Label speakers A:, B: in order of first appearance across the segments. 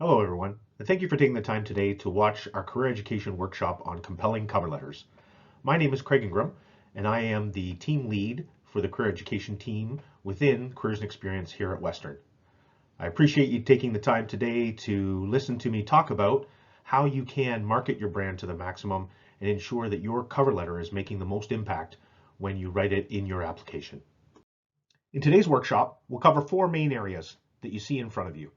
A: Hello, everyone, and thank you for taking the time today to watch our career education workshop on compelling cover letters. My name is Craig Ingram, and I am the team lead for the career education team within Careers and Experience here at Western. I appreciate you taking the time today to listen to me talk about how you can market your brand to the maximum and ensure that your cover letter is making the most impact when you write it in your application. In today's workshop, we'll cover four main areas that you see in front of you.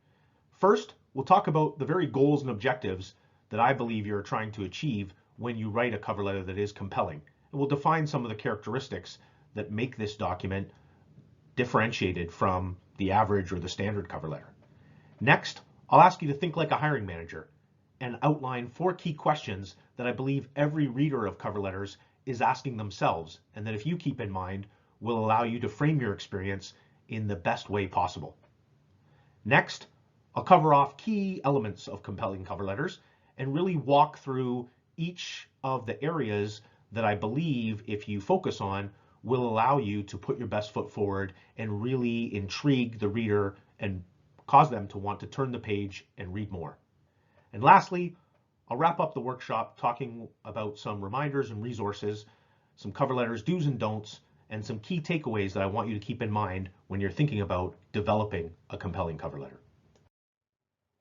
A: First, we'll talk about the very goals and objectives that I believe you're trying to achieve when you write a cover letter that is compelling. And we'll define some of the characteristics that make this document differentiated from the average or the standard cover letter. Next, I'll ask you to think like a hiring manager and outline four key questions that I believe every reader of cover letters is asking themselves, and that if you keep in mind, will allow you to frame your experience in the best way possible. Next, I'll cover off key elements of compelling cover letters and really walk through each of the areas that I believe, if you focus on, will allow you to put your best foot forward and really intrigue the reader and cause them to want to turn the page and read more. And lastly, I'll wrap up the workshop talking about some reminders and resources, some cover letters do's and don'ts, and some key takeaways that I want you to keep in mind when you're thinking about developing a compelling cover letter.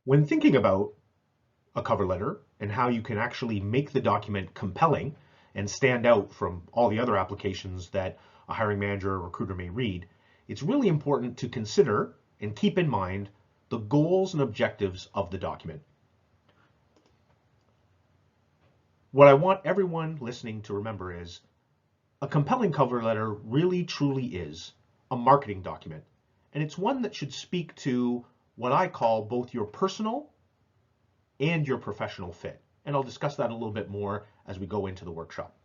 A: When thinking about a cover letter and how you can actually make the document compelling and stand out from all the other applications that a hiring manager or recruiter may read, it's really important to consider and keep in mind the goals and objectives of the document. What I want everyone listening to remember is a compelling cover letter really truly is a marketing document, and it's one that should speak to what I call both your personal and your professional fit. And I'll discuss that a little bit more as we go into the workshop.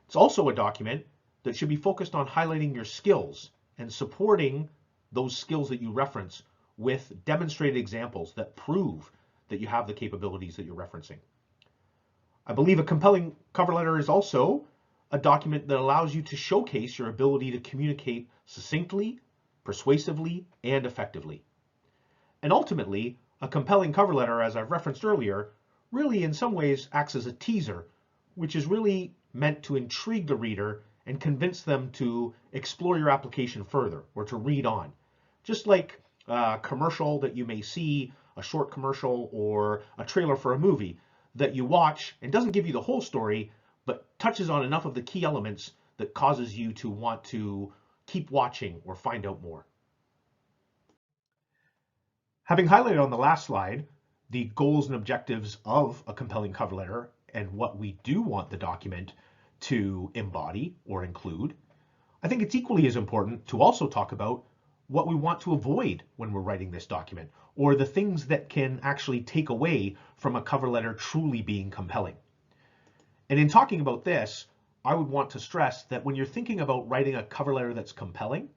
A: It's also a document that should be focused on highlighting your skills and supporting those skills that you reference with demonstrated examples that prove that you have the capabilities that you're referencing. I believe a compelling cover letter is also a document that allows you to showcase your ability to communicate succinctly, persuasively, and effectively. And ultimately, a compelling cover letter, as I've referenced earlier, really in some ways acts as a teaser, which is really meant to intrigue the reader and convince them to explore your application further or to read on. Just like a commercial that you may see, a short commercial or a trailer for a movie that you watch and doesn't give you the whole story, but touches on enough of the key elements that causes you to want to keep watching or find out more. Having highlighted on the last slide the goals and objectives of a compelling cover letter and what we do want the document to embody or include, I think it's equally as important to also talk about what we want to avoid when we're writing this document, or the things that can actually take away from a cover letter truly being compelling. And in talking about this, I would want to stress that when you're thinking about writing a cover letter that's compelling,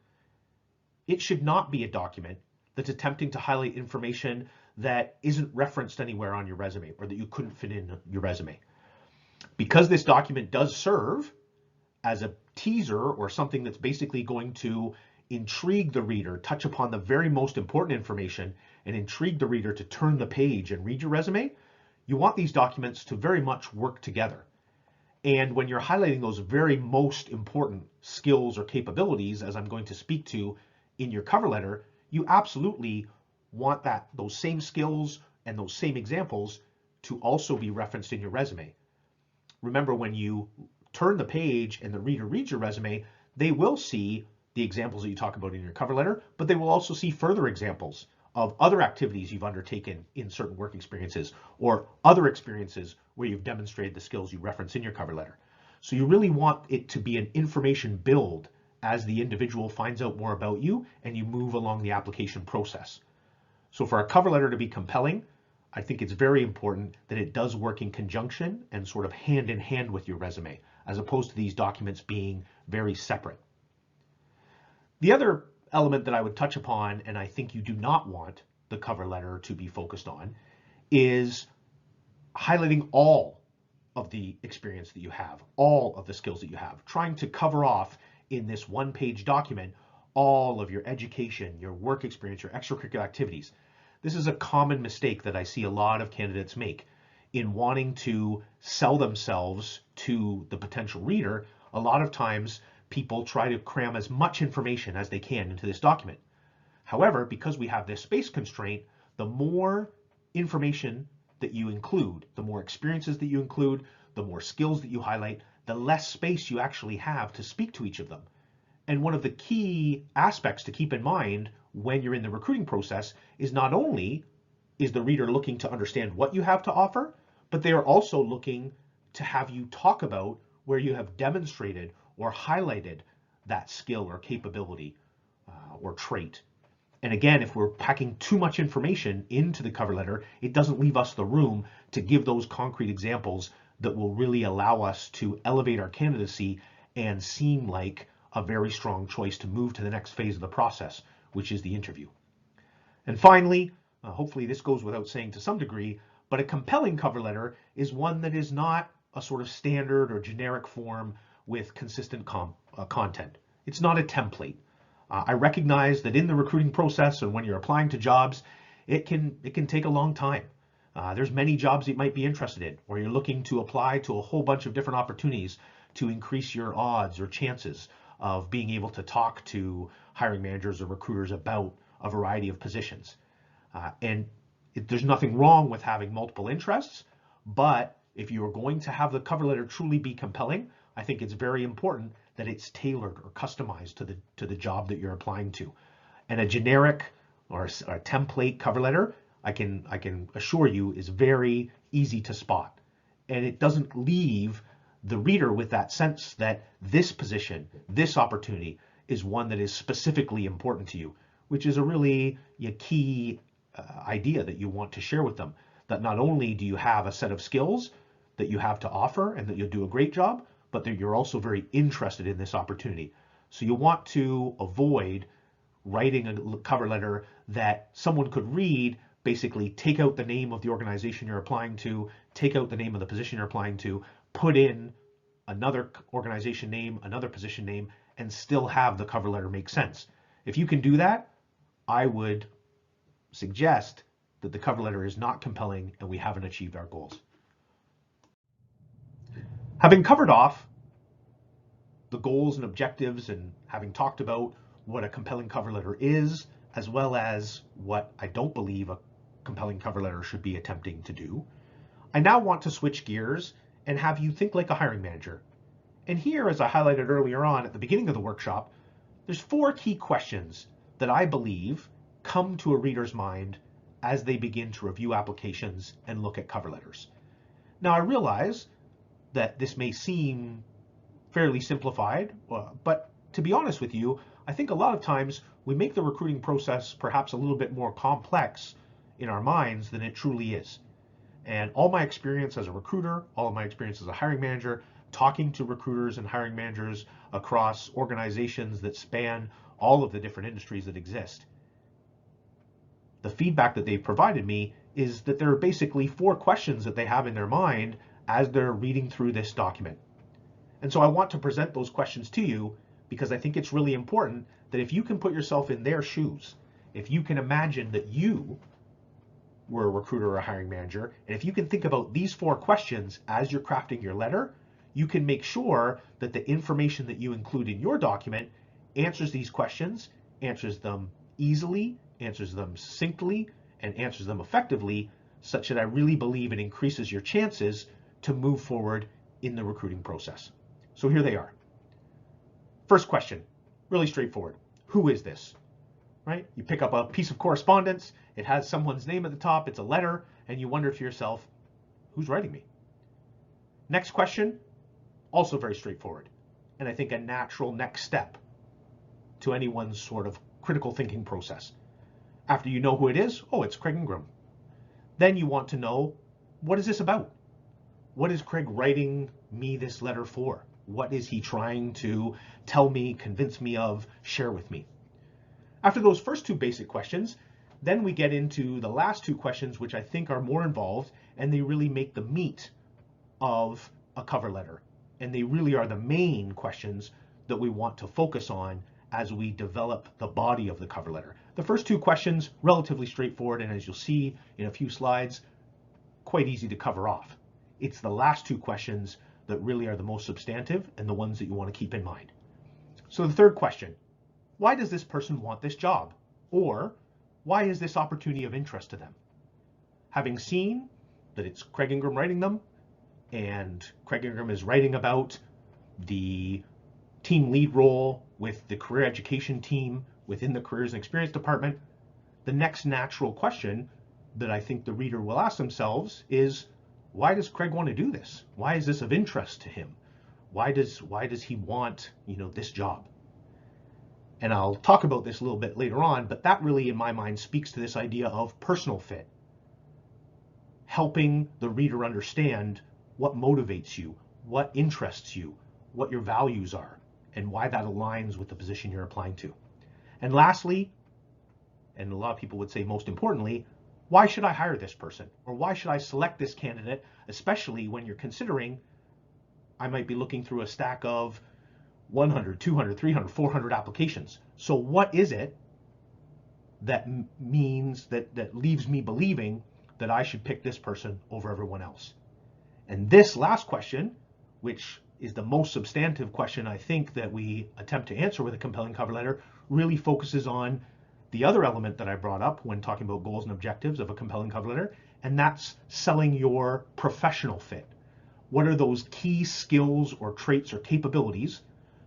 A: it should not be a document that's attempting to highlight information that isn't referenced anywhere on your resume or that you couldn't fit in your resume. Because this document does serve as a teaser or something that's basically going to intrigue the reader, touch upon the very most important information, and intrigue the reader to turn the page and read your resume, you want these documents to very much work together. And when you're highlighting those very most important skills or capabilities, as I'm going to speak to in your cover letter, you absolutely want those same skills and those same examples to also be referenced in your resume. Remember, when you turn the page and the reader reads your resume, they will see the examples that you talk about in your cover letter, but they will also see further examples of other activities you've undertaken in certain work experiences or other experiences where you've demonstrated the skills you reference in your cover letter. So you really want it to be an information build as the individual finds out more about you and you move along the application process. So for a cover letter to be compelling, I think it's very important that it does work in conjunction and sort of hand in hand with your resume, as opposed to these documents being very separate. The other element that I would touch upon, and I think you do not want the cover letter to be focused on, is highlighting all of the experience that you have, all of the skills that you have, trying to cover off in this one-page document all of your education, your work experience, your extracurricular activities. This is a common mistake that I see a lot of candidates make in wanting to sell themselves to the potential reader. A lot of times people try to cram as much information as they can into this document. However, because we have this space constraint, the more information that you include, the more experiences that you include, the more skills that you highlight, the less space you actually have to speak to each of them. And one of the key aspects to keep in mind when you're in the recruiting process is not only is the reader looking to understand what you have to offer, but they are also looking to have you talk about where you have demonstrated or highlighted that skill or capability or trait. And again, if we're packing too much information into the cover letter, it doesn't leave us the room to give those concrete examples that will really allow us to elevate our candidacy and seem like a very strong choice to move to the next phase of the process, which is the interview. And finally, hopefully this goes without saying to some degree, but a compelling cover letter is one that is not a sort of standard or generic form with consistent content. It's not a template. I recognize that in the recruiting process and when you're applying to jobs, it can take a long time. There's many jobs you might be interested in, or you're looking to apply to a whole bunch of different opportunities to increase your odds or chances of being able to talk to hiring managers or recruiters about a variety of positions. There's nothing wrong with having multiple interests, but if you are going to have the cover letter truly be compelling, I think it's very important that it's tailored or customized to the job that you're applying to. And a generic or a template cover letter, I can assure you, is very easy to spot. And it doesn't leave the reader with that sense that this position, this opportunity, is one that is specifically important to you, which is a really key idea that you want to share with them. That not only do you have a set of skills that you have to offer and that you'll do a great job, but that you're also very interested in this opportunity. So you want to avoid writing a cover letter that someone could read, basically take out the name of the organization you're applying to, take out the name of the position you're applying to, put in another organization name, another position name, and still have the cover letter make sense. If you can do that, I would suggest that the cover letter is not compelling and we haven't achieved our goals. Having covered off the goals and objectives and having talked about what a compelling cover letter is, as well as what I don't believe a compelling cover letter should be attempting to do, I now want to switch gears and have you think like a hiring manager. And here, as I highlighted earlier on at the beginning of the workshop, there's 4 key questions that I believe come to a reader's mind as they begin to review applications and look at cover letters. Now, I realize that this may seem fairly simplified, but to be honest with you, I think a lot of times we make the recruiting process perhaps a little bit more complex in our minds than it truly is. And all my experience as a recruiter, all of my experience as a hiring manager, talking to recruiters and hiring managers across organizations that span all of the different industries that exist, the feedback that they've provided me is that there are basically 4 questions that they have in their mind as they're reading through this document. And so I want to present those questions to you because I think it's really important that if you can put yourself in their shoes, if you can imagine that you were a recruiter or a hiring manager, and if you can think about these 4 questions as you're crafting your letter, you can make sure that the information that you include in your document answers these questions, answers them easily, answers them succinctly, and answers them effectively, such that I really believe it increases your chances to move forward in the recruiting process. So here they are. First question, really straightforward. Who is this? Right? You pick up a piece of correspondence, it has someone's name at the top, it's a letter, and you wonder to yourself, who's writing me? Next question, also very straightforward, and I think a natural next step to anyone's sort of critical thinking process. After you know who it is, oh, it's Craig Ingram. Then you want to know, what is this about? What is Craig writing me this letter for? What is he trying to tell me, convince me of, share with me? After those first 2 basic questions, then we get into the last 2 questions, which I think are more involved, and they really make the meat of a cover letter. And they really are the main questions that we want to focus on as we develop the body of the cover letter. The first two questions, relatively straightforward, and as you'll see in a few slides, quite easy to cover off. It's the last two questions that really are the most substantive and the ones that you want to keep in mind. So the third question, why does this person want this job? Or why is this opportunity of interest to them? Having seen that it's Craig Ingram writing them, and Craig Ingram is writing about the team lead role with the career education team within the careers and experience department, the next natural question that I think the reader will ask themselves is, why does Craig want to do this? Why is this of interest to him? Why does he want, this job? And I'll talk about this a little bit later on, but that really in my mind speaks to this idea of personal fit, helping the reader understand what motivates you, what interests you, what your values are, and why that aligns with the position you're applying to. And lastly, and a lot of people would say most importantly, why should I hire this person? Or why should I select this candidate, especially when you're considering I might be looking through a stack of 100, 200, 300, 400 applications. So what is it that means that leaves me believing that I should pick this person over everyone else? And this last question, which is the most substantive question I think that we attempt to answer with a compelling cover letter, really focuses on the other element that I brought up when talking about goals and objectives of a compelling cover letter, and that's selling your professional fit. What are those key skills or traits or capabilities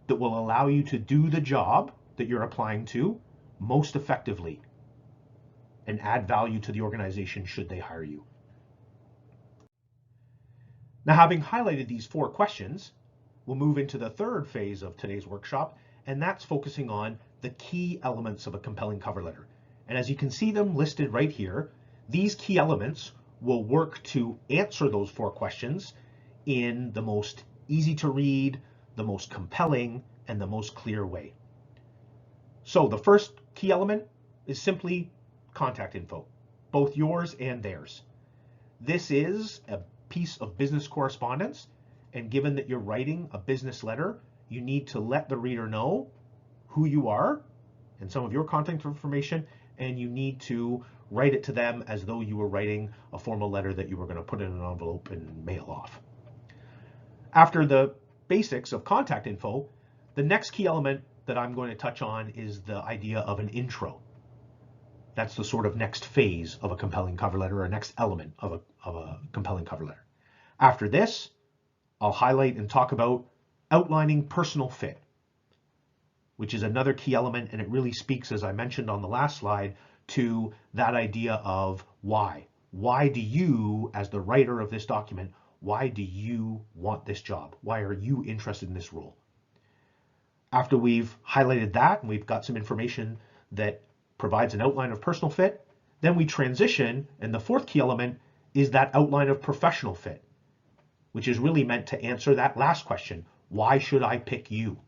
A: that will allow you to do the job that you're applying to most effectively and add value to the organization should they hire you? Now, having highlighted these 4 questions, we'll move into the third phase of today's workshop, and that's focusing on the key elements of a compelling cover letter. And as you can see them listed right here, these key elements will work to answer those 4 questions in the most easy to read, the most compelling, and the most clear way. So the first key element is simply contact info, both yours and theirs. This is a piece of business correspondence, and given that you're writing a business letter, you need to let the reader know who you are and some of your contact information, and you need to write it to them as though you were writing a formal letter that you were going to put in an envelope and mail off. After the basics of contact info, the next key element that I'm going to touch on is the idea of an intro. That's the sort of next phase of a compelling cover letter, or next element of a compelling cover letter. After this, I'll highlight and talk about outlining personal fit, which is another key element, and it really speaks, as I mentioned on the last slide, to that idea of why. Why do you, as the writer of this document, why do you want this job? Why are you interested in this role? After we've highlighted that and we've got some information that provides an outline of personal fit, then we transition, and the fourth key element is that outline of professional fit, which is really meant to answer that last question, why should I pick you?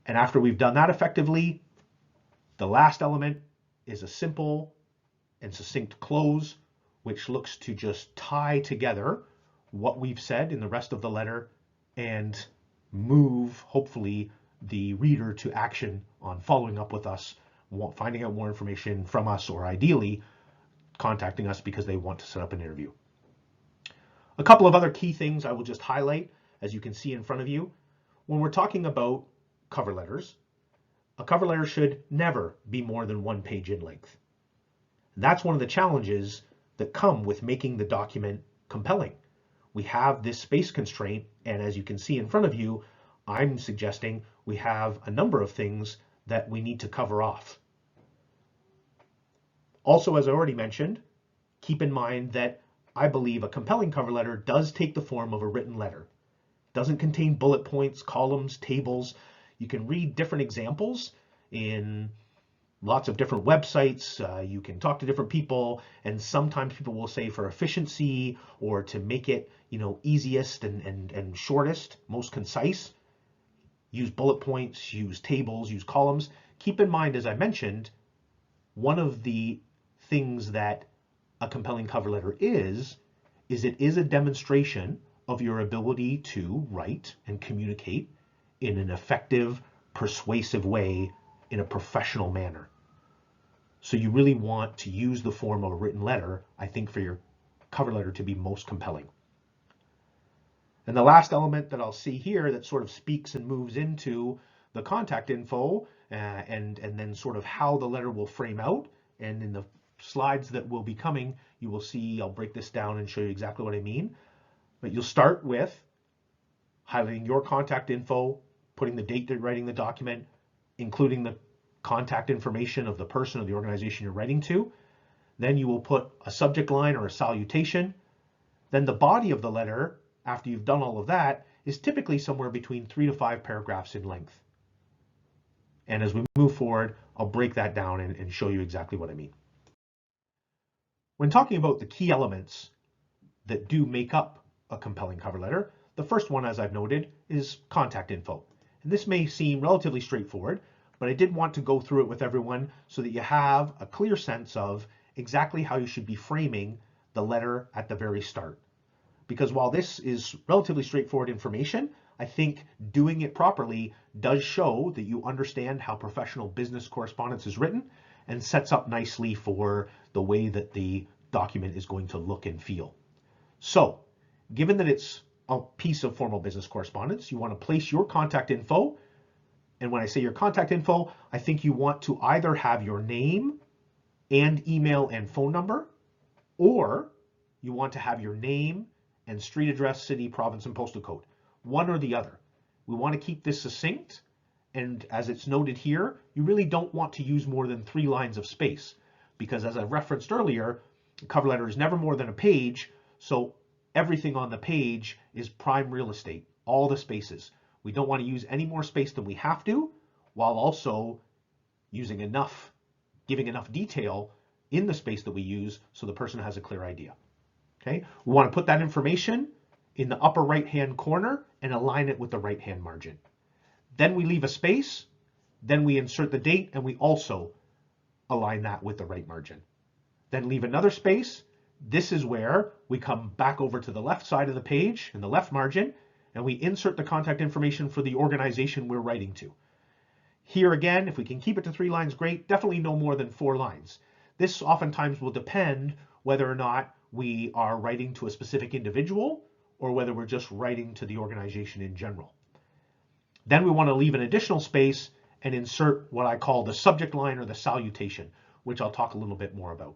A: And after we've done that effectively, the last element is a simple and succinct close, which looks to just tie together what we've said in the rest of the letter and move, hopefully, the reader to action on following up with us, finding out more information from us, or ideally contacting us because they want to set up an interview. A couple of other key things I will just highlight, as you can see in front of you. When we're talking about cover letters, a cover letter should never be more than 1 page in length. That's one of the challenges that come with making the document compelling. We have this space constraint, and as you can see in front of you, I'm suggesting we have a number of things that we need to cover off. Also, as I already mentioned, keep in mind that I believe a compelling cover letter does take the form of a written letter. It doesn't contain bullet points, columns, tables. You can read different examples in lots of different websites. You can talk to different people, and sometimes people will say for efficiency or to make it, easiest and shortest, most concise, use bullet points, use tables, use columns. Keep in mind, as I mentioned, one of the things that a compelling cover letter is it is a demonstration of your ability to write and communicate in an effective, persuasive way in a professional manner. So you really want to use the form of a written letter, I think, for your cover letter to be most compelling. And the last element that I'll see here that sort of speaks and moves into the contact info and then sort of how the letter will frame out. And in the slides that will be coming, you will see, I'll break this down and show you exactly what I mean. But you'll start with highlighting your contact info, putting the date that you're writing the document, including the contact information of the person or the organization you're writing to. Then you will put a subject line or a salutation. Then the body of the letter, after you've done all of that, is typically somewhere between 3 to 5 paragraphs in length. And as we move forward, I'll break that down and show you exactly what I mean. When talking about the key elements that do make up a compelling cover letter, the first one, as I've noted, is contact info. And this may seem relatively straightforward, but I did want to go through it with everyone so that you have a clear sense of exactly how you should be framing the letter at the very start. Because while this is relatively straightforward information, I think doing it properly does show that you understand how professional business correspondence is written and sets up nicely for the way that the document is going to look and feel. So, given that it's a piece of formal business correspondence, you want to place your contact info. And when I say your contact info, I think you want to either have your name and email and phone number, or you want to have your name and street address, city, province, and postal code. One or the other. We want to keep this succinct, and as it's noted here, you really don't want to use more than 3 lines of space, because as I referenced earlier, a cover letter is never more than a page, so everything on the page is prime real estate, all the spaces. We don't want to use any more space than we have to, while also using enough, giving enough detail in the space that we use so the person has a clear idea. Okay, we want to put that information in the upper right-hand corner and align it with the right-hand margin. Then we leave a space, then we insert the date, and we also align that with the right margin. Then leave another space. This is where we come back over to the left side of the page in the left margin, and we insert the contact information for the organization we're writing to. Here again, if we can keep it to 3 lines, great. Definitely no more than 4 lines. This oftentimes will depend whether or not we are writing to a specific individual or whether we're just writing to the organization in general. Then we want to leave an additional space and insert what I call the subject line or the salutation, which I'll talk a little bit more about.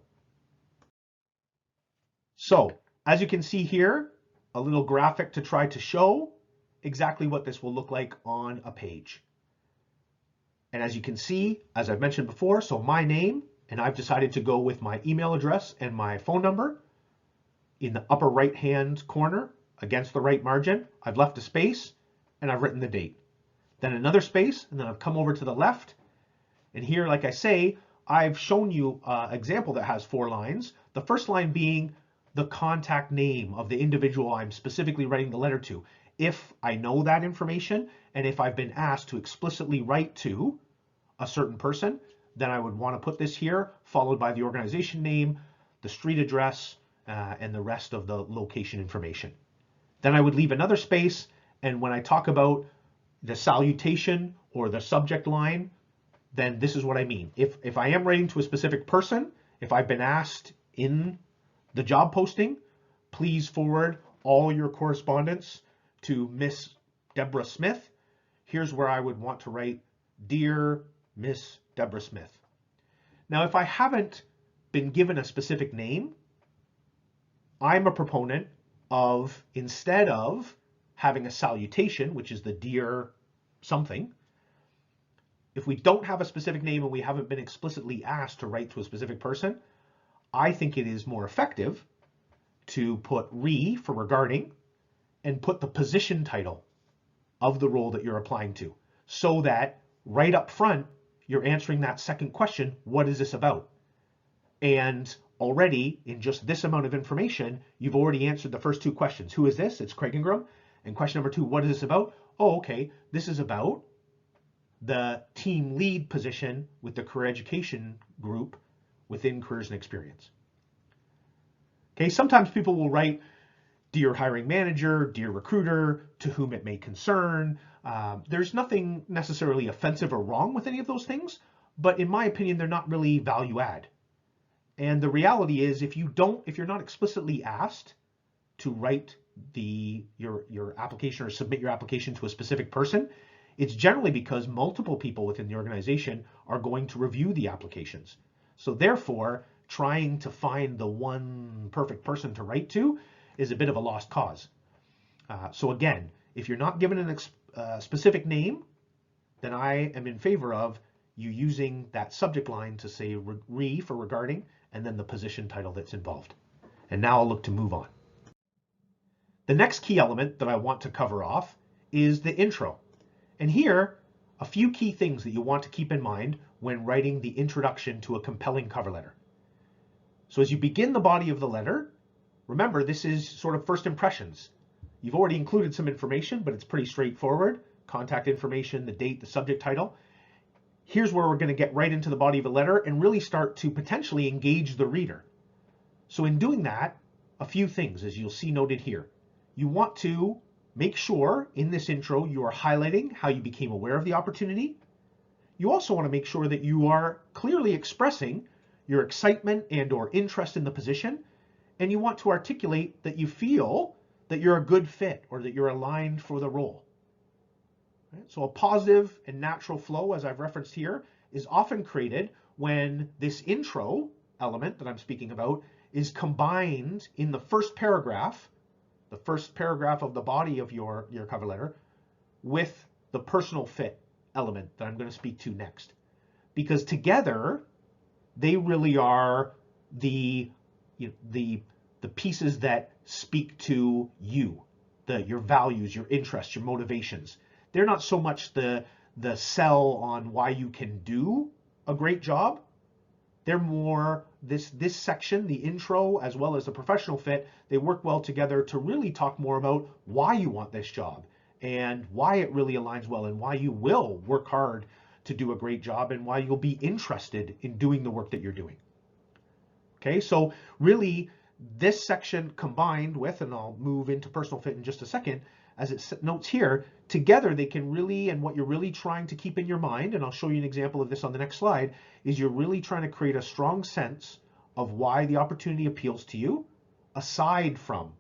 A: So, as you can see here, a little graphic to try to show exactly what this will look like on a page. And as you can see, as I've mentioned before, so my name, and I've decided to go with my email address and my phone number. In the upper right-hand corner, against the right margin, I've left a space and I've written the date. Then another space, and then I've come over to the left. And here, like I say, I've shown you an example that has 4 lines. The first line being the contact name of the individual I'm specifically writing the letter to. If I know that information, and if I've been asked to explicitly write to a certain person, then I would want to put this here, followed by the organization name, the street address, and the rest of the location information. Then I would leave another space, and when I talk about the salutation or the subject line, then this is what I mean. If I am writing to a specific person, if I've been asked in the job posting, please forward all your correspondence to Miss Deborah Smith. Here's where I would want to write, Dear Miss Deborah Smith. Now, if I haven't been given a specific name, I'm a proponent of, instead of having a salutation, which is the dear something, if we don't have a specific name and we haven't been explicitly asked to write to a specific person, I think it is more effective to put re for regarding and put the position title of the role that you're applying to, so that right up front, you're answering that second question, what is this about? And already in just this amount of information, you've already answered the first 2 questions. Who is this? It's Craig Ingram. And question number 2, what is this about? Oh, okay, this is about the team lead position with the career education group within Careers and Experience. Okay, sometimes people will write, Dear hiring manager, dear recruiter, to whom it may concern. There's nothing necessarily offensive or wrong with any of those things, but in my opinion, they're not really value add. And the reality is, if you're not explicitly asked to write your application or submit your application to a specific person, it's generally because multiple people within the organization are going to review the applications. So therefore, trying to find the one perfect person to write to is a bit of a lost cause. So again, if you're not given a specific name, then I am in favor of you using that subject line to say re for regarding, and then the position title that's involved. And now I'll look to move on. The next key element that I want to cover off is the intro. And here, a few key things that you want to keep in mind when writing the introduction to a compelling cover letter. So as you begin the body of the letter, remember this is sort of first impressions. You've already included some information, but it's pretty straightforward. Contact information, the date, the subject title. Here's where we're going to get right into the body of a letter and really start to potentially engage the reader. So in doing that, a few things, as you'll see noted here. You want to make sure in this intro you are highlighting how you became aware of the opportunity. You also want to make sure that you are clearly expressing your excitement and or interest in the position, and you want to articulate that you feel that you're a good fit or that you're aligned for the role. So a positive and natural flow, as I've referenced here, is often created when this intro element that I'm speaking about is combined in the first paragraph of the body of your cover letter, with the personal fit element that I'm going to speak to next. Because together, they really are the pieces that speak to you, your values, your interests, your motivations. They're not so much the sell on why you can do a great job. They're more this section, the intro, as well as the professional fit, they work well together to really talk more about why you want this job and why it really aligns well and why you will work hard to do a great job and why you'll be interested in doing the work that you're doing. Okay, so really this section combined with, and I'll move into personal fit in just a second, as it notes here, together they can really, and what you're really trying to keep in your mind, and I'll show you an example of this on the next slide, is you're really trying to create a strong sense of why the opportunity appeals to you, aside from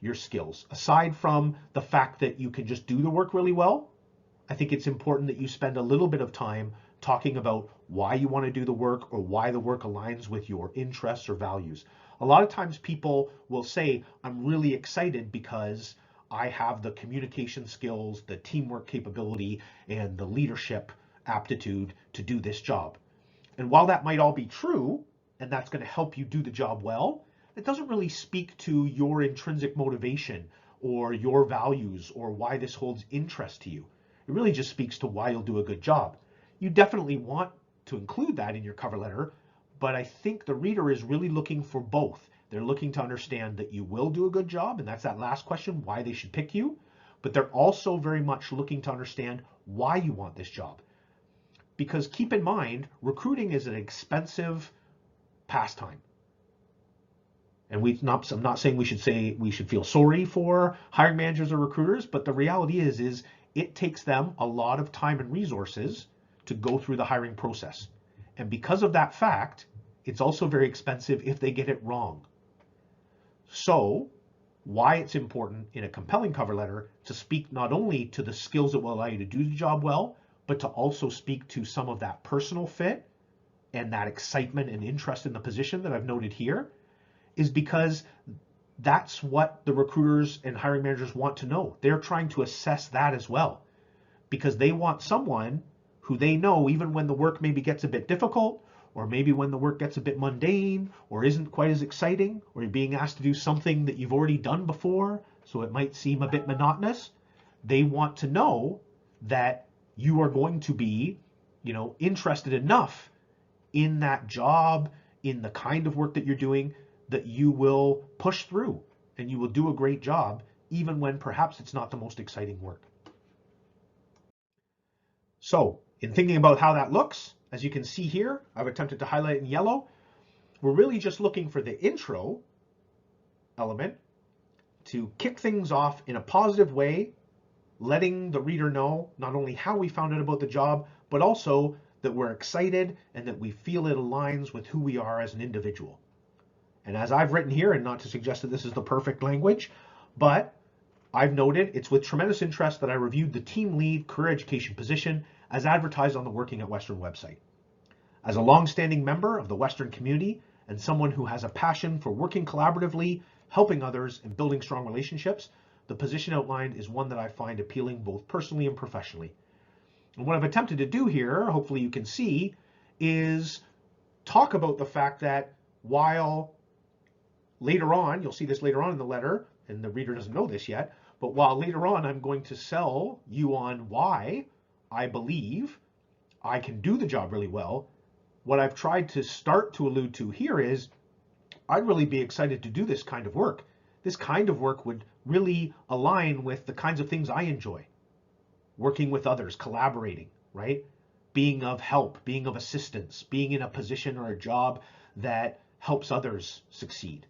A: your skills, aside from the fact that you can just do the work really well. I think it's important that you spend a little bit of time talking about why you want to do the work or why the work aligns with your interests or values. A lot of times people will say, I'm really excited because I have the communication skills, the teamwork capability, and the leadership aptitude to do this job. And while that might all be true, and that's going to help you do the job well, it doesn't really speak to your intrinsic motivation or your values or why this holds interest to you. It really just speaks to why you'll do a good job. You definitely want to include that in your cover letter, but I think the reader is really looking for both. They're looking to understand that you will do a good job, and that's that last question, why they should pick you. But they're also very much looking to understand why you want this job. Because keep in mind, recruiting is an expensive pastime. And I'm not saying we should feel sorry for hiring managers or recruiters, but the reality is it takes them a lot of time and resources to go through the hiring process. And because of that fact, it's also very expensive if they get it wrong. So why it's important in a compelling cover letter to speak not only to the skills that will allow you to do the job well, but to also speak to some of that personal fit and that excitement and interest in the position that I've noted here, is because that's what the recruiters and hiring managers want to know. They're trying to assess that as well, because they want someone who they know, even when the work maybe gets a bit difficult, or maybe when the work gets a bit mundane or isn't quite as exciting, or you're being asked to do something that you've already done before, so it might seem a bit monotonous, they want to know that you are going to be, interested enough in that job, in the kind of work that you're doing, that you will push through and you will do a great job, even when perhaps it's not the most exciting work. So in thinking about how that looks, as you can see here, I've attempted to highlight in yellow. We're really just looking for the intro element to kick things off in a positive way, letting the reader know not only how we found out about the job, but also that we're excited and that we feel it aligns with who we are as an individual. And as I've written here, and not to suggest that this is the perfect language, but I've noted it's with tremendous interest that I reviewed the team lead career education position as advertised on the Working at Western website. As a long-standing member of the Western community and someone who has a passion for working collaboratively, helping others, and building strong relationships, the position outlined is one that I find appealing both personally and professionally. And what I've attempted to do here, hopefully you can see, is talk about the fact that while later on, you'll see this later on in the letter, and the reader doesn't know this yet, but while later on I'm going to sell you on why I believe I can do the job really well, what I've tried to start to allude to here is I'd really be excited to do this kind of work. This kind of work would really align with the kinds of things I enjoy. Working with others, collaborating, right? Being of help, being of assistance, being in a position or a job that helps others succeed,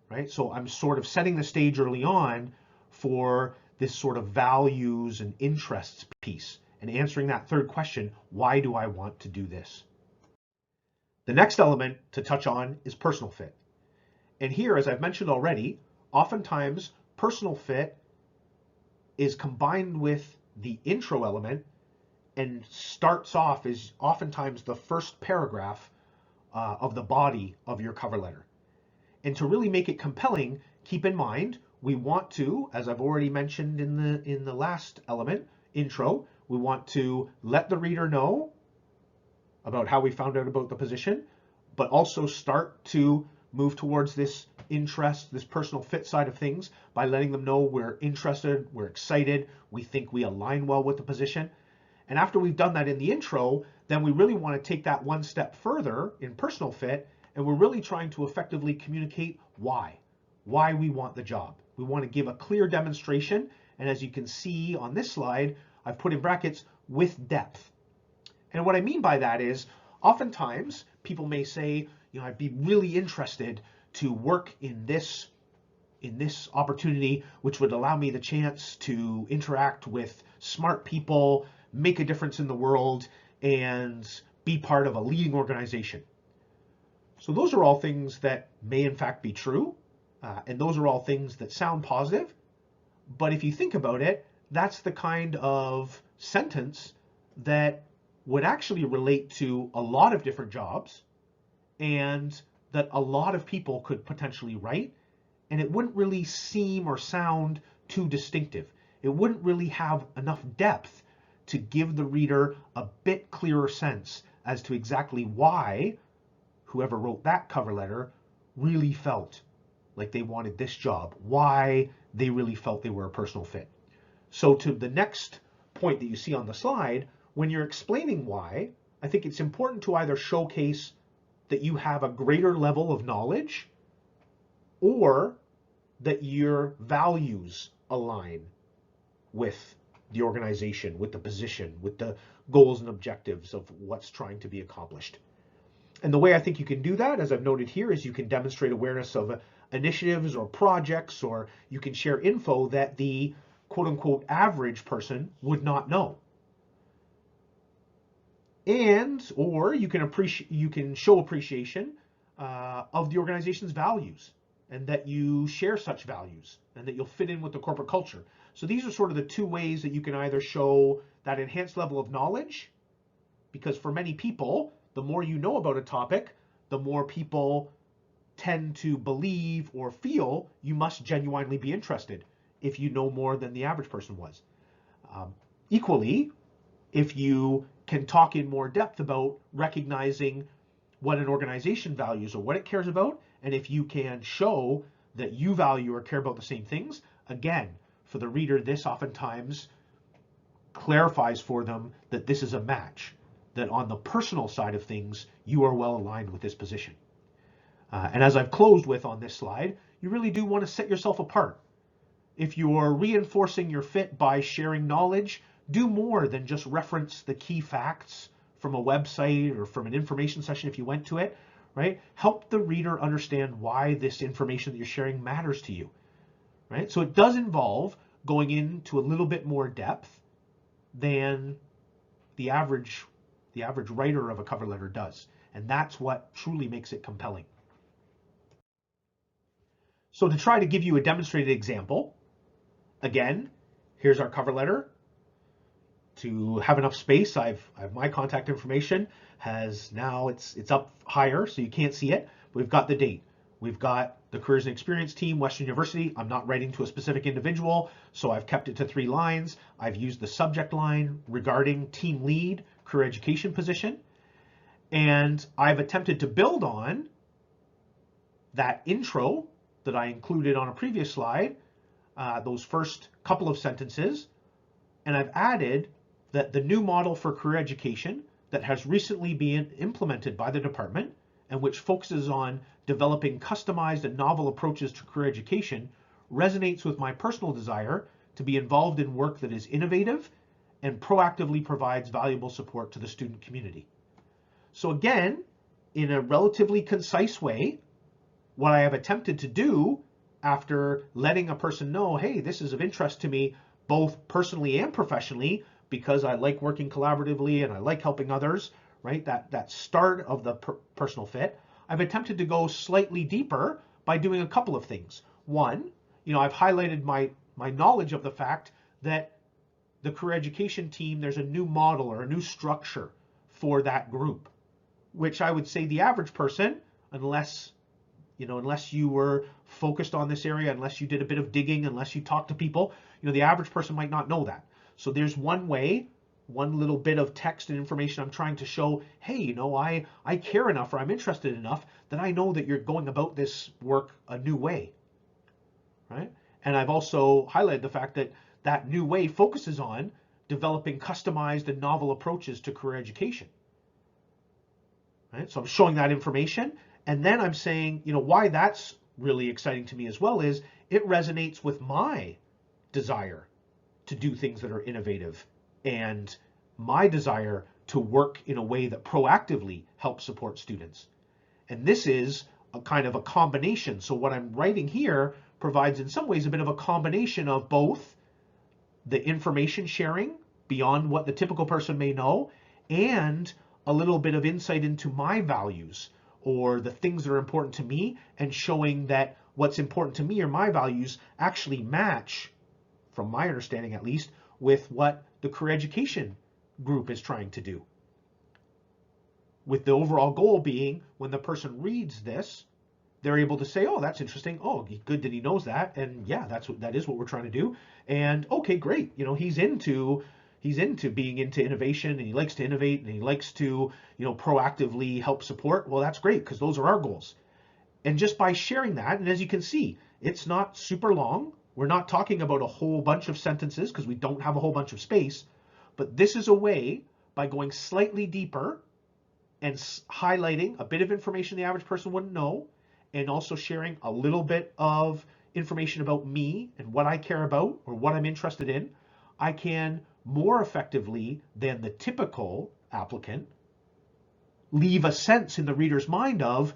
A: right? So I'm sort of setting the stage early on for this sort of values and interests piece and answering that third question, why do I want to do this? The next element to touch on is personal fit. And here, as I've mentioned already, oftentimes personal fit is combined with the intro element and starts off as oftentimes the first paragraph of the body of your cover letter. And to really make it compelling, keep in mind, we want to, as I've already mentioned in the last element, intro, we want to let the reader know about how we found out about the position, but also start to move towards this interest, this personal fit side of things by letting them know we're interested, we're excited, we think we align well with the position. And after we've done that in the intro, then we really want to take that one step further in personal fit, and we're really trying to effectively communicate why we want the job. We want to give a clear demonstration, and as you can see on this slide, I've put in brackets with depth. And what I mean by that is oftentimes people may say, I'd be really interested to work in this opportunity, which would allow me the chance to interact with smart people, make a difference in the world, and be part of a leading organization. So those are all things that may in fact be true, and those are all things that sound positive. But if you think about it, that's the kind of sentence that would actually relate to a lot of different jobs and that a lot of people could potentially write, and it wouldn't really seem or sound too distinctive. It wouldn't really have enough depth to give the reader a bit clearer sense as to exactly why whoever wrote that cover letter really felt like they wanted this job, why they really felt they were a personal fit. So to the next point that you see on the slide, when you're explaining why, I think it's important to either showcase that you have a greater level of knowledge or that your values align with the organization, with the position, with the goals and objectives of what's trying to be accomplished. And the way I think you can do that, as I've noted here, is you can demonstrate awareness of initiatives or projects, or you can share info that the quote unquote average person would not know. Or you can show appreciation of the organization's values, and that you share such values, and that you'll fit in with the corporate culture. So these are sort of the two ways that you can either show that enhanced level of knowledge, because for many people, the more you know about a topic, the more people tend to believe or feel you must genuinely be interested if you know more than the average person was. Equally, if you can talk in more depth about recognizing what an organization values or what it cares about, and if you can show that you value or care about the same things, again, for the reader, this oftentimes clarifies for them that this is a match, that on the personal side of things, you are well aligned with this position. And as I've closed with on this slide, you really do want to set yourself apart. If you're reinforcing your fit by sharing knowledge, do more than just reference the key facts from a website or from an information session if you went to it, right? Help the reader understand why this information that you're sharing matters to you, right? So it does involve going into a little bit more depth than the average the average writer of a cover letter does. And that's what truly makes it compelling. So to try to give you a demonstrated example, again, here's our cover letter. To have enough space, I have my contact information. Now it's up higher, so you can't see it. We've got the date. We've got the Careers and Experience Team, Western University. I'm not writing to a specific individual, so I've kept it to 3 lines. I've used the subject line regarding team lead, career education position. And I've attempted to build on that intro that I included on a previous slide, those first couple of sentences. And I've added that the new model for career education that has recently been implemented by the department and which focuses on developing customized and novel approaches to career education resonates with my personal desire to be involved in work that is innovative and proactively provides valuable support to the student community. So again, in a relatively concise way, what I have attempted to do after letting a person know, hey, this is of interest to me both personally and professionally because I like working collaboratively and I like helping others, right? That start of the personal fit. I've attempted to go slightly deeper by doing a couple of things. One, I've highlighted my knowledge of the fact that the career education team, there's a new model or a new structure for that group, which I would say the average person, unless you were focused on this area, unless you did a bit of digging, unless you talked to people, the average person might not know that. So there's one way, one little bit of text and information I'm trying to show, hey, I care enough or I'm interested enough that I know that you're going about this work a new way, right? And I've also highlighted the fact that that new way focuses on developing customized and novel approaches to career education, right? So I'm showing that information. And then I'm saying, why that's really exciting to me as well is it resonates with my desire to do things that are innovative and my desire to work in a way that proactively helps support students. And this is a kind of a combination. So what I'm writing here provides in some ways a bit of a combination of both the information sharing beyond what the typical person may know and a little bit of insight into my values or the things that are important to me and showing that what's important to me or my values actually match, from my understanding at least, with what the career education group is trying to do. With the overall goal being when the person reads this, they're able to say, oh, that's interesting. Oh, good that he knows that. And yeah, that is what we're trying to do. And okay, great. He's into being into innovation and he likes to innovate and he likes to, proactively help support. Well, that's great because those are our goals. And just by sharing that, and as you can see, it's not super long. We're not talking about a whole bunch of sentences because we don't have a whole bunch of space, but this is a way by going slightly deeper and highlighting a bit of information the average person wouldn't know, and also sharing a little bit of information about me and what I care about or what I'm interested in, I can more effectively than the typical applicant leave a sense in the reader's mind of,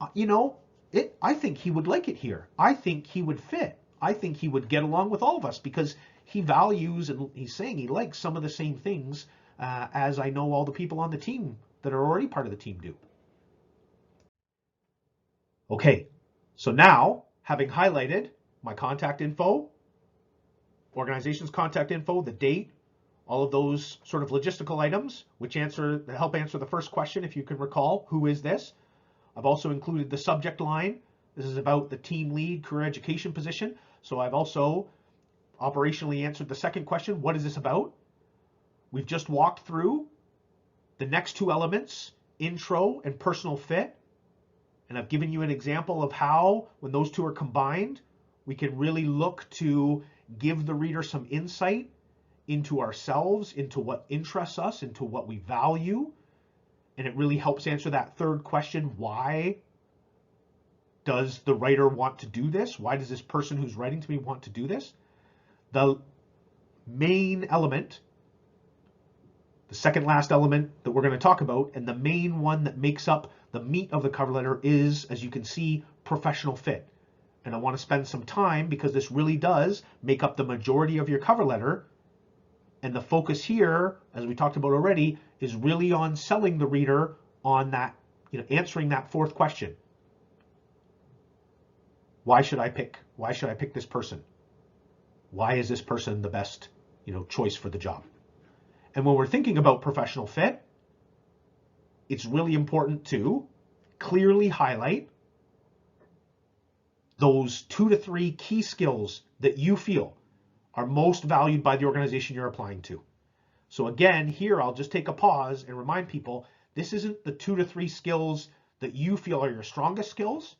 A: I think he would like it here. I think he would fit. I think he would get along with all of us because he values and he's saying he likes some of the same things as I know all the people on the team that are already part of the team do. Okay, so now having highlighted my contact info, organization's contact info, the date, all of those sort of logistical items which help answer the first question, if you can recall, who is this? I've also included the subject line. This is about the team lead career education position. So I've also operationally answered the second question, what is this about? We've just walked through the next two elements, intro and personal fit. And I've given you an example of how, when those two are combined, we can really look to give the reader some insight into ourselves, into what interests us, into what we value. And it really helps answer that third question, why does the writer want to do this? Why does this person who's writing to me want to do this? The main element, the second last element that we're going to talk about, and the main one that makes up the meat of the cover letter is, as you can see, professional fit. And I want to spend some time because this really does make up the majority of your cover letter. And the focus here, as we talked about already, is really on selling the reader on that, answering that fourth question. Why should I pick this person? Why is this person the best, choice for the job? And when we're thinking about professional fit, it's really important to clearly highlight those 2 to 3 key skills that you feel are most valued by the organization you're applying to. So again, here I'll just take a pause and remind people, this isn't the 2 to 3 skills that you feel are your strongest skills.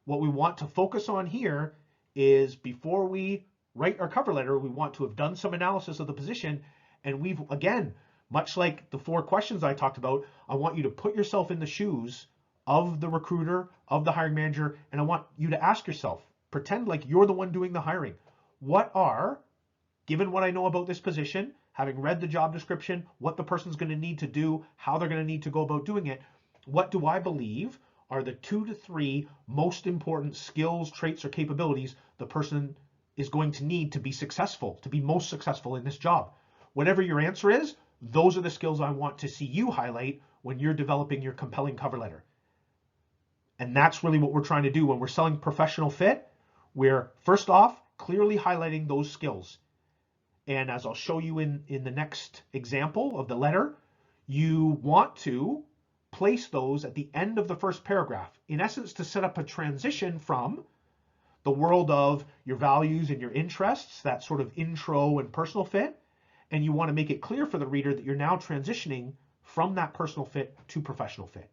A: What we want to focus on here is, before we write our cover letter, we want to have done some analysis of the position. And we've, again, much like the 4 questions I talked about, I want you to put yourself in the shoes of the recruiter, of the hiring manager, and I want you to ask yourself, pretend like you're the one doing the hiring. What are, given what I know about this position, having read the job description, what the person's going to need to do, how they're going to need to go about doing it, what do I believe are the 2 to 3 most important skills, traits, or capabilities the person is going to need to be successful, to be most successful in this job? Whatever your answer is, those are the skills I want to see you highlight when you're developing your compelling cover letter. And that's really what we're trying to do when we're selling professional fit. We're, first off, clearly highlighting those skills. And as I'll show you in the next example of the letter, you want to place those at the end of the first paragraph, in essence, to set up a transition from the world of your values and your interests, that sort of intro and personal fit. And you want to make it clear for the reader that you're now transitioning from that personal fit to professional fit.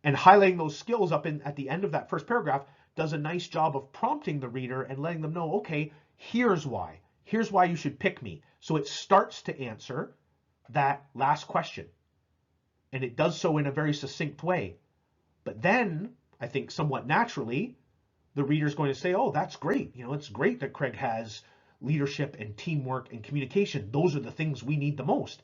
A: And highlighting those skills up at the end of that first paragraph does a nice job of prompting the reader and letting them know, okay, here's why. Here's why you should pick me. So it starts to answer that last question. And it does so in a very succinct way. But then, I think somewhat naturally, the reader's going to say, oh, that's great. It's great that Craig has leadership and teamwork and communication. Those are the things we need the most.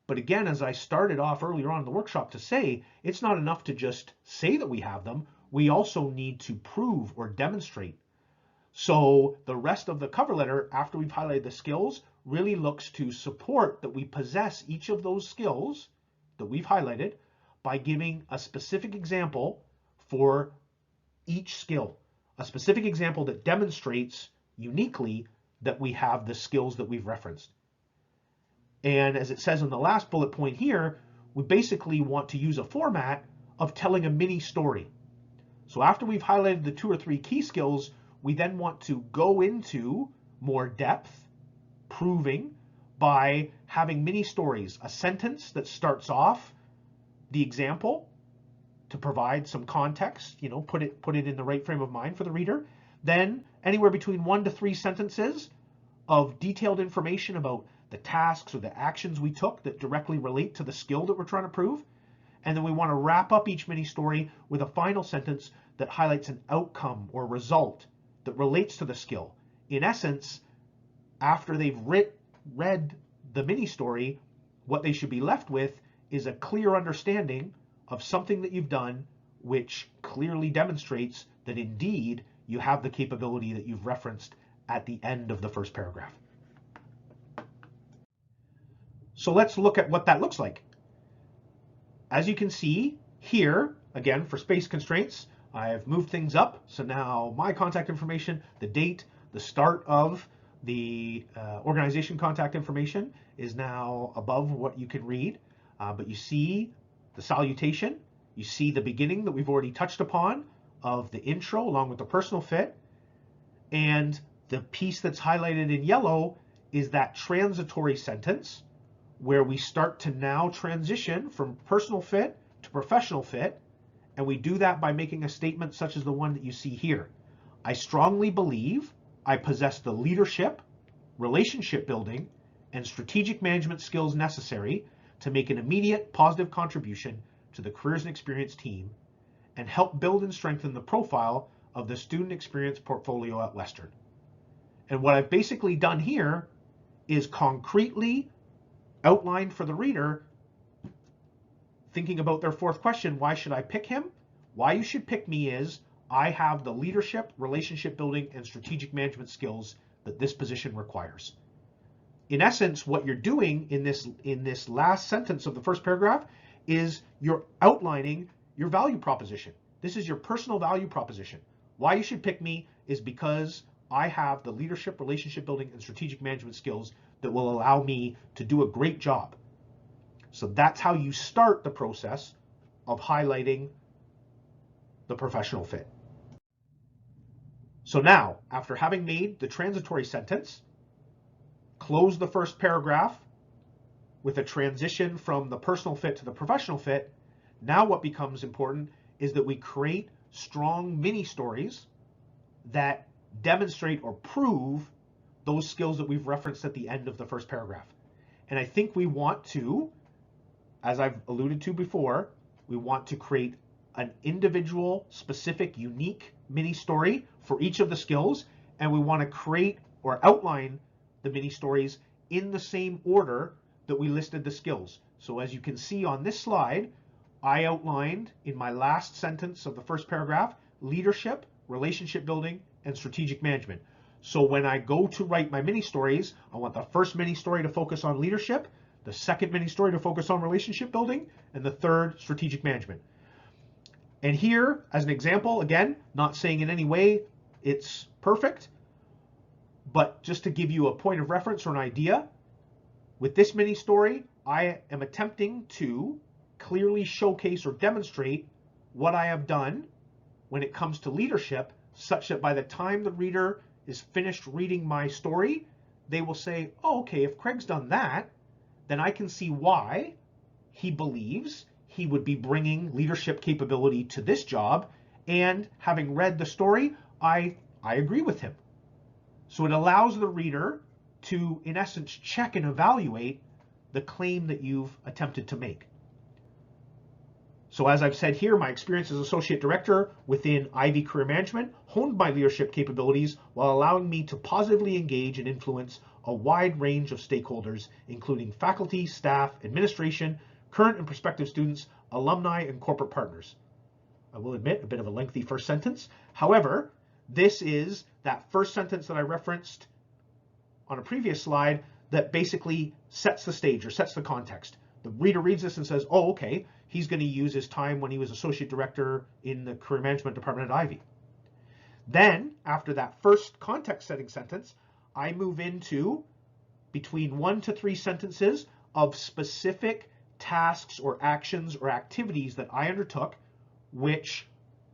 A: But again, as I started off earlier on in the workshop to say, it's not enough to just say that we have them. We also need to prove or demonstrate. So the rest of the cover letter, after we've highlighted the skills, really looks to support that we possess each of those skills that we've highlighted by giving a specific example for each skill, a specific example that demonstrates uniquely that we have the skills that we've referenced. And as it says in the last bullet point here, we basically want to use a format of telling a mini story. So after we've highlighted the 2 or 3 key skills, we then want to go into more depth, proving by having mini stories, a sentence that starts off the example to provide some context, put it in the right frame of mind for the reader. Then anywhere between 1 to 3 sentences of detailed information about the tasks or the actions we took that directly relate to the skill that we're trying to prove. And then we want to wrap up each mini story with a final sentence that highlights an outcome or result that relates to the skill. In essence, after they've read the mini story, what they should be left with is a clear understanding of something that you've done, which clearly demonstrates that indeed you have the capability that you've referenced at the end of the first paragraph. So let's look at what that looks like. As you can see here, again, for space constraints, I've moved things up. So now my contact information, the date, the start of the organization contact information is now above what you can read. But you see the salutation, you see the beginning that we've already touched upon of the intro along with the personal fit. And the piece that's highlighted in yellow is that transitory sentence where we start to now transition from personal fit to professional fit. And we do that by making a statement such as the one that you see here. I strongly believe I possess the leadership, relationship building, and strategic management skills necessary to make an immediate positive contribution to the careers and experience team and help build and strengthen the profile of the student experience portfolio at Western. And what I've basically done here is concretely outlined for the reader, thinking about their fourth question, why should I pick him? Why you should pick me is I have the leadership, relationship building, and strategic management skills that this position requires. in essence, what you're doing in this last sentence of the first paragraph is you're outlining your value proposition. This is your personal value proposition. Why you should pick me is because I have the leadership, relationship building, and strategic management skills that will allow me to do a great job. So that's how you start the process of highlighting the professional fit. So now, after having made the transitory sentence, close the first paragraph with a transition from the personal fit to the professional fit, now what becomes important is that we create strong mini stories that demonstrate or prove those skills that we've referenced at the end of the first paragraph. And I think we want to, as I've alluded to before, we want to create an individual, specific, unique mini story for each of the skills, and we want to create or outline the mini stories in the same order that we listed the skills. So as you can see on this slide, I outlined in my last sentence of the first paragraph, leadership, relationship building, and strategic management. So when I go to write my mini stories, I want the first mini story to focus on leadership, the second mini story to focus on relationship building, and the third, strategic management. And here, as an example, again, not saying in any way it's perfect, but just to give you a point of reference or an idea, with this mini story, I am attempting to clearly showcase or demonstrate what I have done when it comes to leadership, such that by the time the reader is finished reading my story, they will say, oh, okay, if Craig's done that, then I can see why he believes he would be bringing leadership capability to this job, and having read the story, I agree with him. So it allows the reader to, in essence, check and evaluate the claim that you've attempted to make. So as I've said here, my experience as associate director within Ivy Career Management honed my leadership capabilities while allowing me to positively engage and influence a wide range of stakeholders, including faculty, staff, administration, current and prospective students, alumni, and corporate partners. I will admit, a bit of a lengthy first sentence. However, this is that first sentence that I referenced on a previous slide that basically sets the stage or sets the context. The reader reads this and says, oh, okay, he's going to use his time when he was associate director in the career management department at Ivy. Then, after that first context-setting sentence, I move into between 1 to 3 sentences of specific tasks or actions or activities that I undertook, which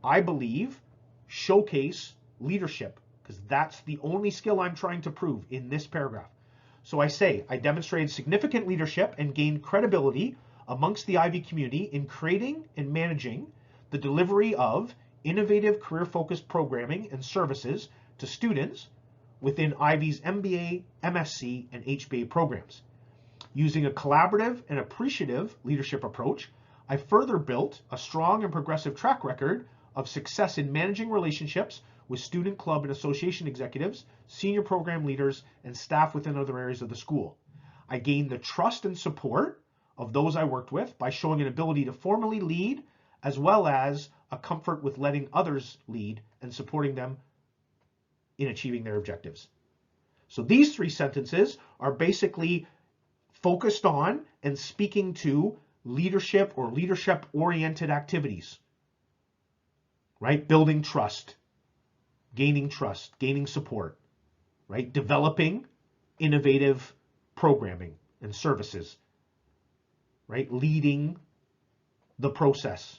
A: I believe showcase leadership, because that's the only skill I'm trying to prove in this paragraph. So I say, I demonstrated significant leadership and gained credibility amongst the Ivy community in creating and managing the delivery of innovative career-focused programming and services to students within Ivy's MBA, MSc, and HBA programs. Using a collaborative and appreciative leadership approach, I further built a strong and progressive track record of success in managing relationships with student club and association executives, senior program leaders, and staff within other areas of the school. I gained the trust and support of those I worked with by showing an ability to formally lead, as well as a comfort with letting others lead and supporting them in achieving their objectives. So these 3 sentences are basically focused on and speaking to leadership or leadership-oriented activities, right? Building trust, gaining support, right? Developing innovative programming and services, right? Leading the process.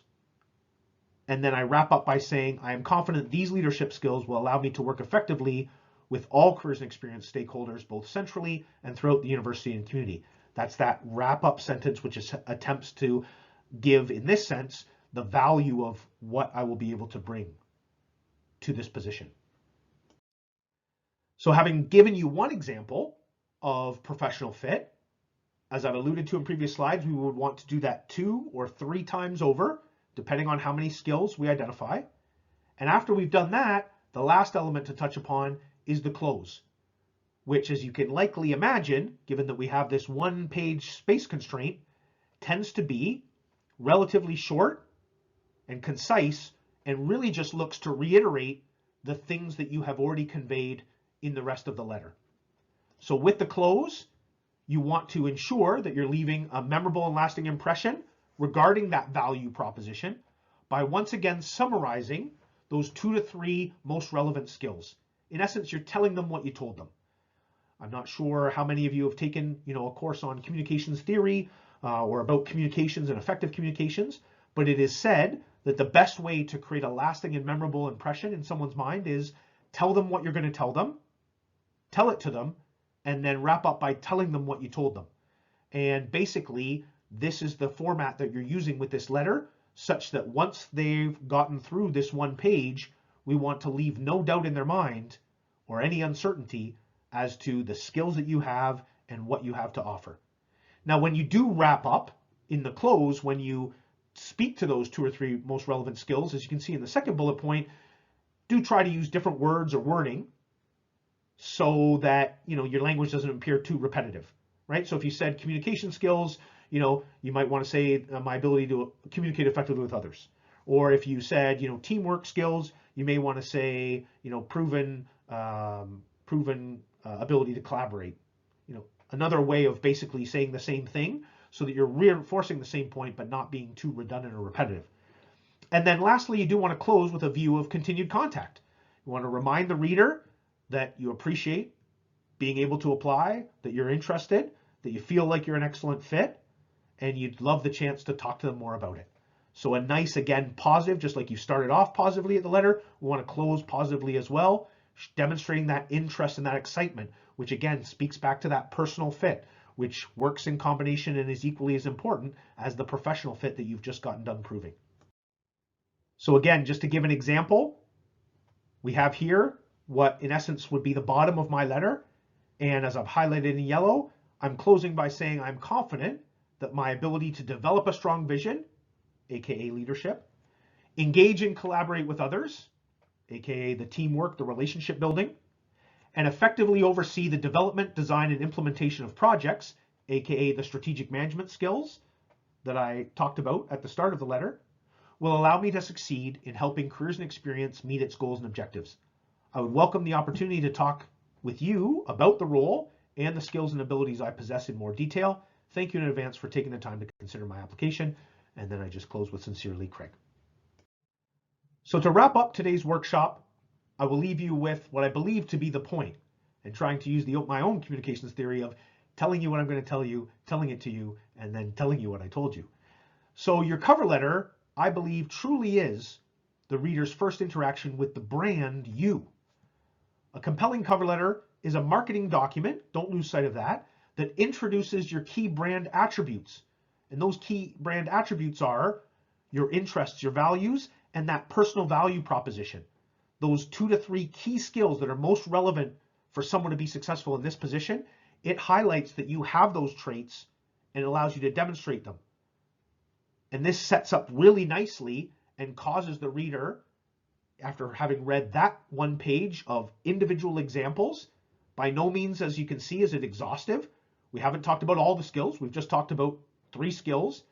A: And then I wrap up by saying, I am confident these leadership skills will allow me to work effectively with all careers and experience stakeholders, both centrally and throughout the university and community. That's that wrap-up sentence, which attempts to give, in this sense, the value of what I will be able to bring to this position. So having given you one example of professional fit, as I've alluded to in previous slides, we would want to do that 2 or 3 times over, depending on how many skills we identify. And after we've done that, the last element to touch upon is the close, which, as you can likely imagine, given that we have this 1-page space constraint, tends to be relatively short and concise and really just looks to reiterate the things that you have already conveyed in the rest of the letter. So with the close, you want to ensure that you're leaving a memorable and lasting impression regarding that value proposition by once again summarizing those 2 to 3 most relevant skills. In essence, you're telling them what you told them. I'm not sure how many of you have taken, a course on communications theory or about communications and effective communications, but it is said that the best way to create a lasting and memorable impression in someone's mind is tell them what you're going to tell them, tell it to them, and then wrap up by telling them what you told them. And basically, this is the format that you're using with this letter, such that once they've gotten through this one page, we want to leave no doubt in their mind or any uncertainty as to the skills that you have and what you have to offer. Now, when you do wrap up in the close, when you speak to those 2 or 3 most relevant skills, as you can see in the second bullet point, do try to use different words or wording so that your language doesn't appear too repetitive, right? So if you said communication skills, you might want to say my ability to communicate effectively with others. Or if you said teamwork skills, you may want to say proven ability to collaborate. Another way of basically saying the same thing so that you're reinforcing the same point but not being too redundant or repetitive. And then lastly, you do want to close with a view of continued contact. You want to remind the reader that you appreciate being able to apply, that you're interested, that you feel like you're an excellent fit, and you'd love the chance to talk to them more about it. So a nice, again, positive, just like you started off positively at the letter, we want to close positively as well, demonstrating that interest and that excitement, which again speaks back to that personal fit, which works in combination and is equally as important as the professional fit that you've just gotten done proving. So again, just to give an example, we have here what in essence would be the bottom of my letter. And as I've highlighted in yellow, I'm closing by saying I'm confident that my ability to develop a strong vision, aka leadership, engage and collaborate with others, aka the teamwork, the relationship building, and effectively oversee the development, design, and implementation of projects, aka the strategic management skills that I talked about at the start of the letter, will allow me to succeed in helping Careers and Experience meet its goals and objectives. I would welcome the opportunity to talk with you about the role and the skills and abilities I possess in more detail. Thank you in advance for taking the time to consider my application. And then I just close with sincerely, Craig. So to wrap up today's workshop, I will leave you with what I believe to be the point, and trying to use my own communications theory of telling you what I'm going to tell you, telling it to you, and then telling you what I told you. So your cover letter, I believe, truly is the reader's first interaction with the brand you. A compelling cover letter is a marketing document, don't lose sight of that introduces your key brand attributes. And those key brand attributes are your interests, your values, and that personal value proposition. Those 2 to 3 key skills that are most relevant for someone to be successful in this position, it highlights that you have those traits and allows you to demonstrate them. And this sets up really nicely and causes the reader, after having read that one page of individual examples, by no means, as you can see, is it exhaustive. We haven't talked about all the skills. We've just talked about 3 skills.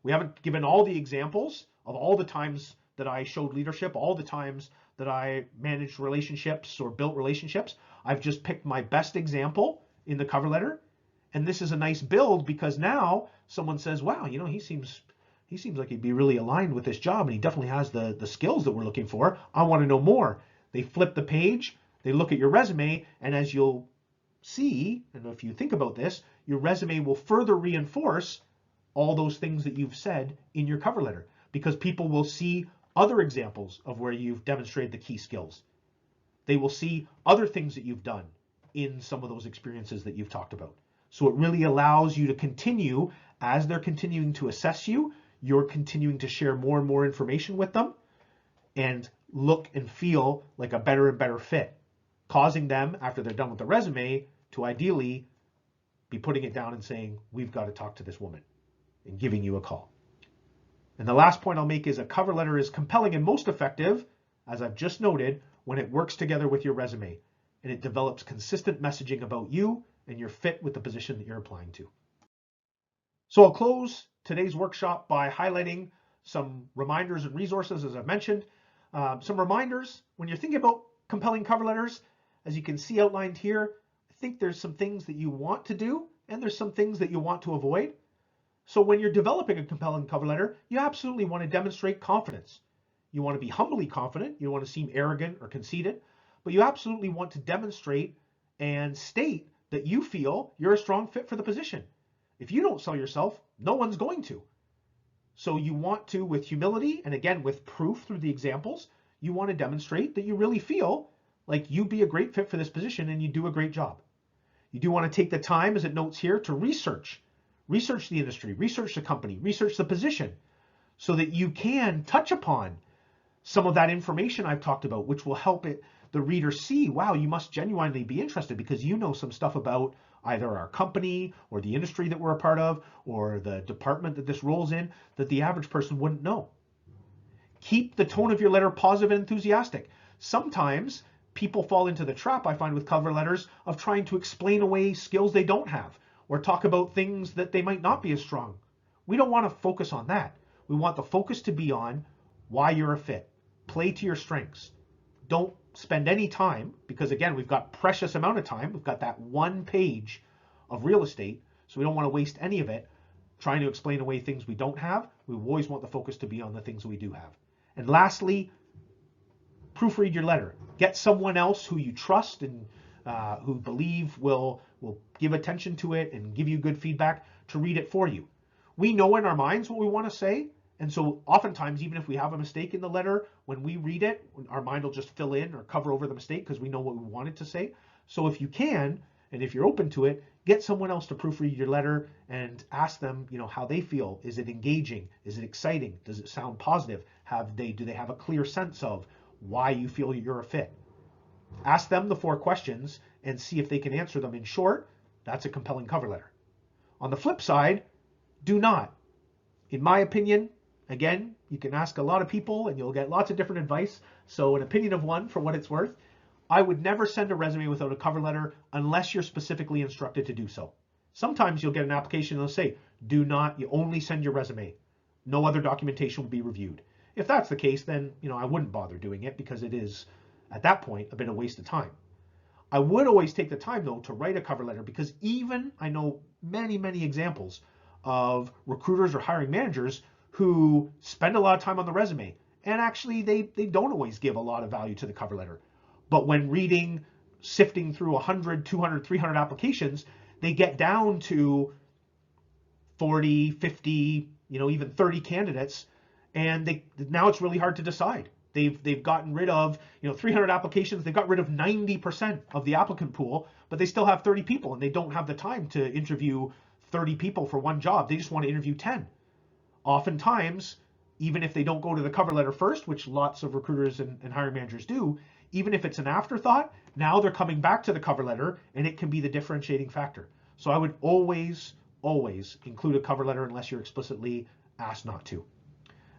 A: We haven't given all the examples of all the times that I showed leadership, all the times that I managed relationships or built relationships. I've just picked my best example in the cover letter. And this is a nice build because now someone says, wow, he seems like he'd be really aligned with this job and he definitely has the skills that we're looking for. I want to know more. They flip the page, they look at your resume, and as you'll see, and if you think about this, your resume will further reinforce all those things that you've said in your cover letter, because people will see other examples of where you've demonstrated the key skills. They will see other things that you've done in some of those experiences that you've talked about. So it really allows you to continue, as they're continuing to assess you, you're continuing to share more and more information with them and look and feel like a better and better fit, causing them, after they're done with the resume, to ideally be putting it down and saying, we've got to talk to this woman, and giving you a call. And the last point I'll make is a cover letter is compelling and most effective, as I've just noted, when it works together with your resume and it develops consistent messaging about you and your fit with the position that you're applying to. So I'll close today's workshop by highlighting some reminders and resources, as I've mentioned. Some reminders when you're thinking about compelling cover letters, as you can see outlined here. I think there's some things that you want to do and there's some things that you want to avoid. So when you're developing a compelling cover letter, you absolutely want to demonstrate confidence. You want to be humbly confident. You don't want to seem arrogant or conceited, but you absolutely want to demonstrate and state that you feel you're a strong fit for the position. If you don't sell yourself, no one's going to. So you want to, with humility and again with proof through the examples, you want to demonstrate that you really feel like you'd be a great fit for this position and you do a great job. You do want to take the time, as it notes here, to research the industry, research the company, research the position, so that you can touch upon some of that information I've talked about, which will help the reader see, wow, you must genuinely be interested because you know some stuff about either our company or the industry that we're a part of or the department that this rolls in that the average person wouldn't know. Keep the tone of your letter positive and enthusiastic. Sometimes people fall into the trap, I find, with cover letters of trying to explain away skills they don't have or talk about things that they might not be as strong. We don't want to focus on that. We want the focus to be on why you're a fit. Play to your strengths. Don't spend any time, because again, we've got precious amount of time. We've got that one page of real estate, so we don't want to waste any of it trying to explain away things we don't have. We always want the focus to be on the things we do have. And lastly, proofread your letter. Get someone else who you trust and who believe will give attention to it and give you good feedback to read it for you. We know in our minds what we want to say, and so oftentimes, even if we have a mistake in the letter, when we read it, our mind will just fill in or cover over the mistake because we know what we wanted to say. So if you can, and if you're open to it, get someone else to proofread your letter and ask them, how they feel. Is it engaging? Is it exciting? Does it sound positive? Do they have a clear sense of why you feel you're a fit? Ask them the 4 questions and see if they can answer them in short. That's a compelling cover letter. On the flip side, do not. In my opinion, again, you can ask a lot of people and you'll get lots of different advice. So an opinion of one for what it's worth. I would never send a resume without a cover letter unless you're specifically instructed to do so. Sometimes you'll get an application and they'll say, you only send your resume. No other documentation will be reviewed. If that's the case, then I wouldn't bother doing it because it is, at that point, a bit of a waste of time. I would always take the time, though, to write a cover letter because I know many, many examples of recruiters or hiring managers who spend a lot of time on the resume. And actually, they don't always give a lot of value to the cover letter. But when sifting through 100, 200, 300 applications, they get down to 40, 50, even 30 candidates. And now it's really hard to decide. They've gotten rid of 300 applications. They've got rid of 90% of the applicant pool, but they still have 30 people, and they don't have the time to interview 30 people for one job. They just want to interview 10. Oftentimes, even if they don't go to the cover letter first, which lots of recruiters and hiring managers do, even if it's an afterthought, now they're coming back to the cover letter, and it can be the differentiating factor. So I would always include a cover letter unless you're explicitly asked not to.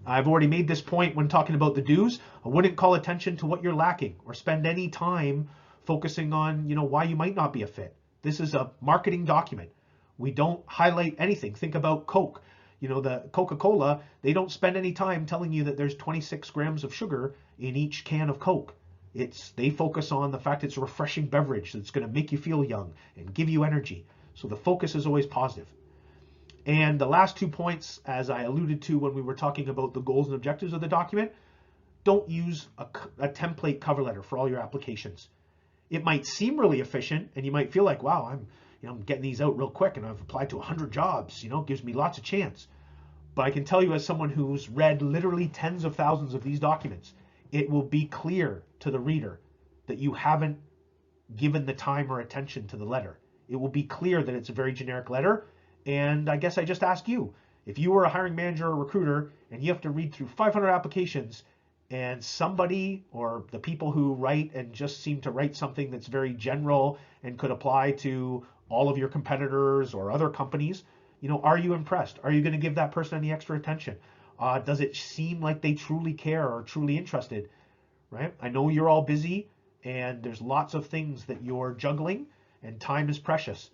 A: I've already made this point when talking about the do's. I wouldn't call attention to what you're lacking or spend any time focusing on, why you might not be a fit. This is a marketing document. We don't highlight anything. Think about Coke. The Coca-Cola, they don't spend any time telling you that there's 26 grams of sugar in each can of Coke. They focus on the fact it's a refreshing beverage that's going to make you feel young and give you energy. So the focus is always positive. And the last 2 points, as I alluded to when we were talking about the goals and objectives of the document, don't use a template cover letter for all your applications. It might seem really efficient, and you might feel like, wow, I'm getting these out real quick, and I've applied to 100 jobs. Gives me lots of chance. But I can tell you, as someone who's read literally tens of thousands of these documents, it will be clear to the reader that you haven't given the time or attention to the letter. It will be clear that it's a very generic letter. And I guess I just ask you, if you were a hiring manager or recruiter and you have to read through 500 applications and somebody or the people who write and just seem to write something that's very general and could apply to all of your competitors or other companies, are you impressed? Are you going to give that person any extra attention? Does it seem like they truly care or truly interested, right? I know you're all busy and there's lots of things that you're juggling and time is precious.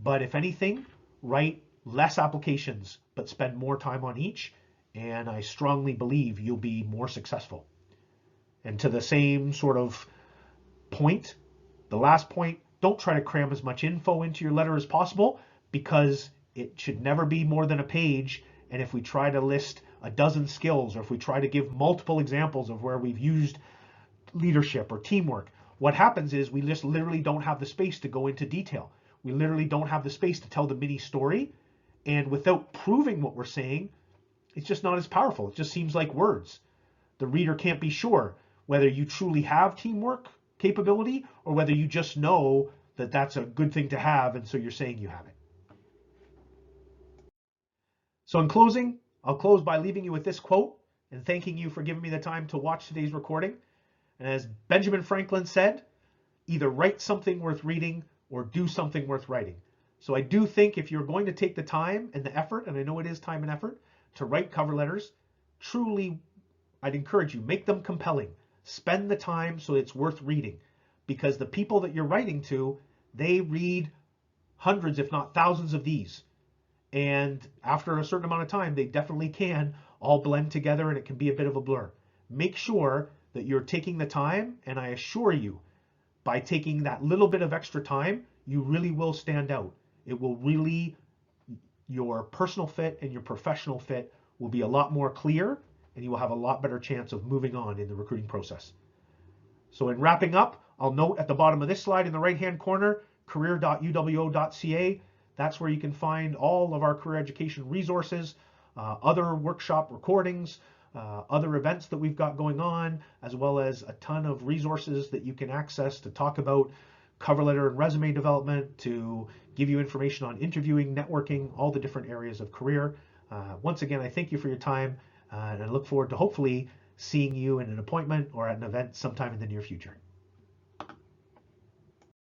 A: But if anything, write less applications, but spend more time on each, and I strongly believe you'll be more successful. And to the same sort of point, the last point, don't try to cram as much info into your letter as possible, because it should never be more than a page. And if we try to list a dozen skills, or if we try to give multiple examples of where we've used leadership or teamwork, what happens is we just literally don't have the space to go into detail. We literally don't have the space to tell the mini story. And without proving what we're saying, it's just not as powerful. It just seems like words. The reader can't be sure whether you truly have teamwork capability or whether you just know that that's a good thing to have, and so you're saying you have it. So in closing, I'll close by leaving you with this quote and thanking you for giving me the time to watch today's recording. And as Benjamin Franklin said, either write something worth reading or do something worth writing. So I do think if you're going to take the time and the effort, and I know it is time and effort, to write cover letters, truly, I'd encourage you, make them compelling. Spend the time so it's worth reading, because the people that you're writing to, they read hundreds, if not thousands of these. And after a certain amount of time, they definitely can all blend together and it can be a bit of a blur. Make sure that you're taking the time, and I assure you, by taking that little bit of extra time, you really will stand out. It will really, your personal fit and your professional fit will be a lot more clear, and you will have a lot better chance of moving on in the recruiting process. So in wrapping up, I'll note at the bottom of this slide in the right-hand corner, career.uwo.ca. That's where you can find all of our career education resources, other workshop recordings, other events that we've got going on, as well as a ton of resources that you can access to talk about cover letter and resume development, to give you information on interviewing, networking, all the different areas of career. Once again, I thank you for your time, and I look forward to hopefully seeing you in an appointment or at an event sometime in the near future.